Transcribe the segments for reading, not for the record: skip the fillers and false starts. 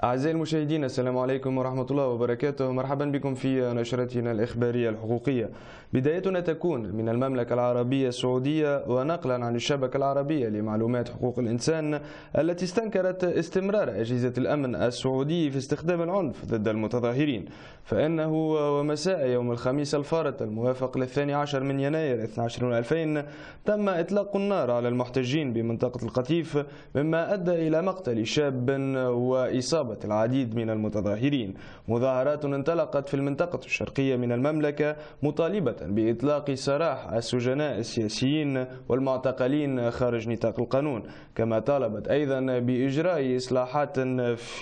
أعزائي المشاهدين، السلام عليكم ورحمة الله وبركاته. مرحبا بكم في نشرتنا الإخبارية الحقوقية. بدايتنا تكون من المملكة العربية السعودية، ونقلا عن الشبكة العربية لمعلومات حقوق الإنسان التي استنكرت استمرار أجهزة الأمن السعودي في استخدام العنف ضد المتظاهرين. فإنه ومساء يوم الخميس الفارط الموافق للثاني عشر من يناير 2022 تم إطلاق النار على المحتجين بمنطقة القطيف، مما أدى إلى مقتل شاب وإصابة العديد من المتظاهرين. مظاهرات انطلقت في المنطقة الشرقية من المملكة مطالبة بإطلاق سراح السجناء السياسيين والمعتقلين خارج نطاق القانون، كما طالبت أيضا بإجراء إصلاحات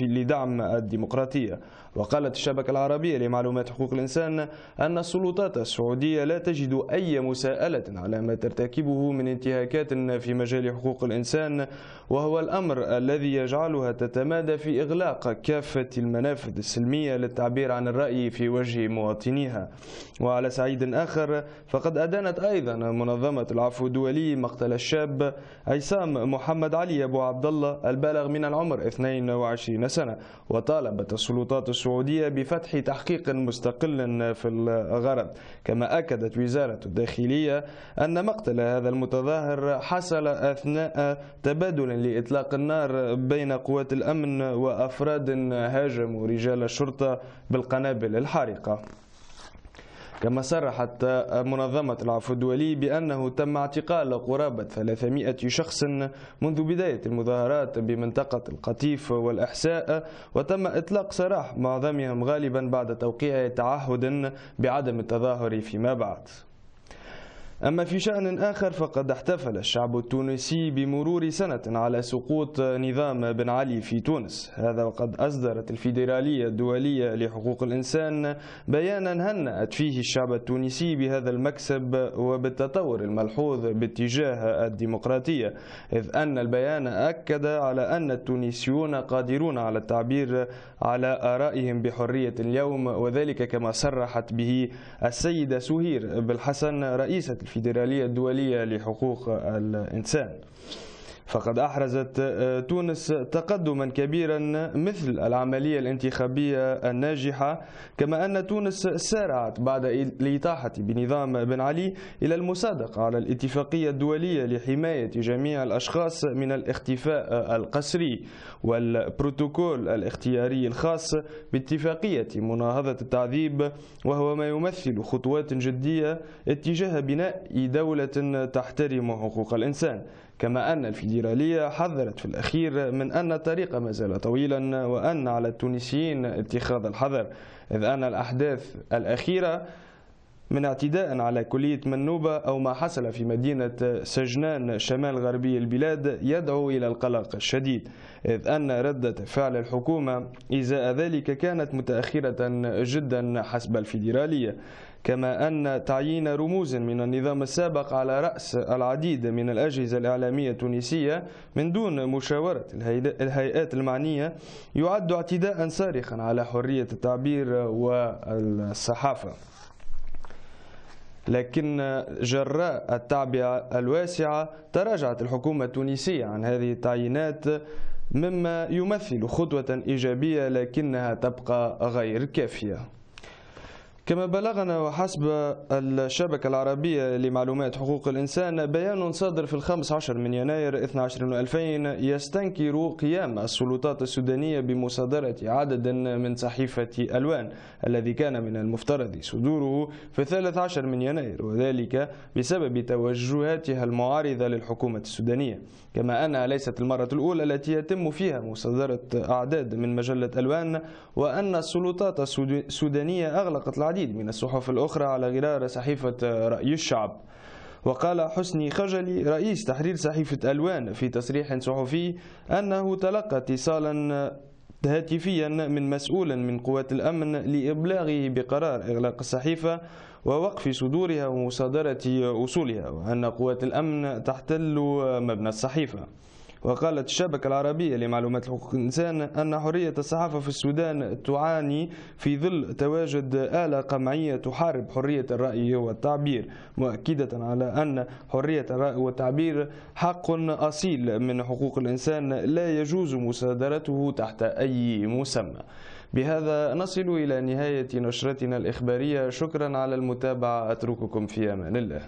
لدعم الديمقراطية. وقالت الشبكة العربية لمعلومات حقوق الإنسان أن السلطات السعودية لا تجد أي مساءلة على ما ترتكبه من انتهاكات في مجال حقوق الإنسان، وهو الأمر الذي يجعلها تتمادى في إغلاق كافة المنافذ السلمية للتعبير عن الرأي في وجه مواطنيها. وعلى صعيد آخر، فقد أدانت أيضا منظمة العفو الدولي مقتل الشاب عصام محمد علي أبو عبد الله البالغ من العمر 22 سنة، وطالبت السلطات السعودية بفتح تحقيق مستقل في الغرض. كما أكدت وزارة الداخلية أن مقتل هذا المتظاهر حصل أثناء تبادل لإطلاق النار بين قوات الأمن وأفراد هاجموا رجال الشرطة بالقنابل الحارقة. كما صرحت منظمة العفو الدولي بأنه تم اعتقال قرابة 300 شخص منذ بداية المظاهرات بمنطقة القطيف والإحساء، وتم إطلاق سراح معظمهم غالبا بعد توقيع تعهد بعدم التظاهر فيما بعد. أما في شأن آخر، فقد احتفل الشعب التونسي بمرور سنة على سقوط نظام بن علي في تونس. هذا وقد أصدرت الفيدرالية الدولية لحقوق الإنسان بيانا هنأت فيه الشعب التونسي بهذا المكسب وبالتطور الملحوظ باتجاه الديمقراطية، إذ أن البيان أكد على أن التونسيون قادرون على التعبير على آرائهم بحرية اليوم، وذلك كما صرحت به السيدة سهير بالحسن رئيسة الفيدرالية الدولية لحقوق الإنسان. فقد أحرزت تونس تقدما كبيرا مثل العملية الانتخابية الناجحة، كما أن تونس سارعت بعد الإطاحة بنظام بن علي إلى المصادقة على الاتفاقية الدولية لحماية جميع الأشخاص من الاختفاء القسري والبروتوكول الاختياري الخاص باتفاقية مناهضة التعذيب، وهو ما يمثل خطوات جدية اتجاه بناء دولة تحترم حقوق الإنسان. كما أن الفيدرالية حذرت في الأخير من أن الطريق ما زال طويلا، وأن على التونسيين اتخاذ الحذر، إذ أن الأحداث الأخيرة من اعتداء على كلية منوبة أو ما حصل في مدينة سجنان شمال غربي البلاد يدعو إلى القلق الشديد، إذ أن ردة فعل الحكومة إزاء ذلك كانت متأخرة جدا حسب الفيدرالية. كما أن تعيين رموز من النظام السابق على رأس العديد من الأجهزة الإعلامية التونسية من دون مشاورة الهيئات المعنية يعد اعتداء صارخا على حرية التعبير والصحافة. لكن جراء التعبئة الواسعة تراجعت الحكومة التونسية عن هذه التعيينات، مما يمثل خطوة إيجابية لكنها تبقى غير كافية. كما بلغنا وحسب الشبكة العربية لمعلومات حقوق الإنسان بيان صادر في 15 من يناير 2022 يستنكر قيام السلطات السودانية بمصادرة عدد من صحيفة ألوان الذي كان من المفترض صدوره في 13 من يناير، وذلك بسبب توجهاتها المعارضة للحكومة السودانية. كما أنها ليست المرة الأولى التي يتم فيها مصادرة أعداد من مجلة ألوان، وأن السلطات السودانية أغلقت العديد من الصحف الأخرى على غرار صحيفة رأي الشعب. وقال حسني خجلي رئيس تحرير صحيفة ألوان في تصريح صحفي أنه تلقى اتصالا هاتفيا من مسؤول من قوات الأمن لإبلاغه بقرار إغلاق الصحيفة ووقف صدورها ومصادرة أصولها، وأن قوات الأمن تحتل مبنى الصحيفة. وقالت الشبكة العربية لمعلومات حقوق الإنسان أن حرية الصحافة في السودان تعاني في ظل تواجد آلة قمعية تحارب حرية الرأي والتعبير، مؤكدة على أن حرية الرأي والتعبير حق أصيل من حقوق الإنسان لا يجوز مصادرته تحت أي مسمى. بهذا نصل إلى نهاية نشرتنا الإخبارية. شكرا على المتابعة، أترككم في أمان الله.